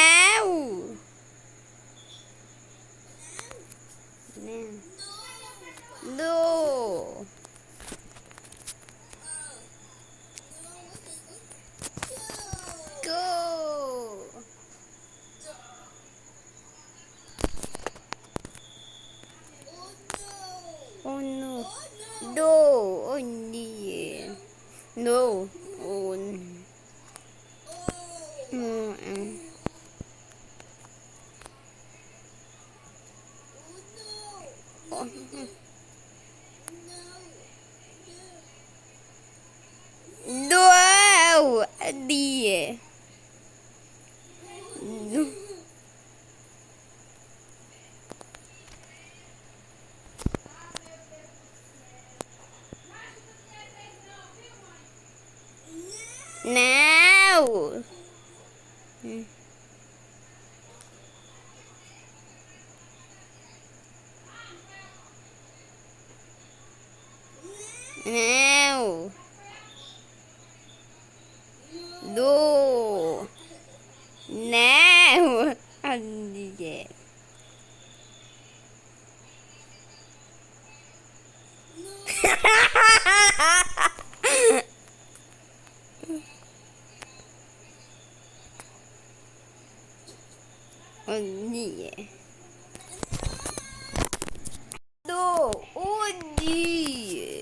Now. No. Go. Oh no. No. Oh yeah. No. Oh no. Oh. No. Yeah. No. Now. Now. No. Now. Yeah. Oh yeah. No. Oh yeah.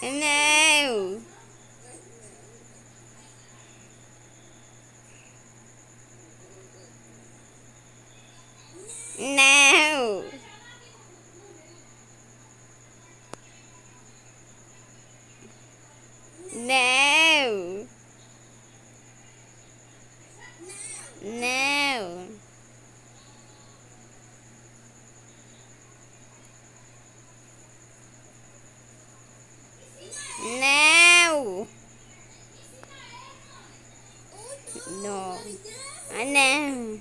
No. No. No. No. No. No. No.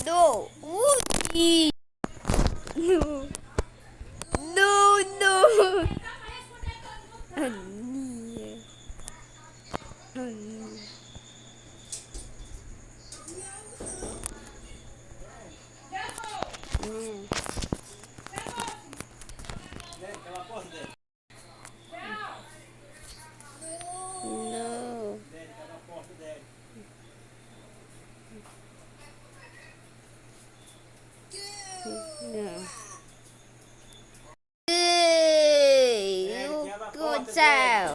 No. Ooh. No. No. No. No. No. Good. Good job.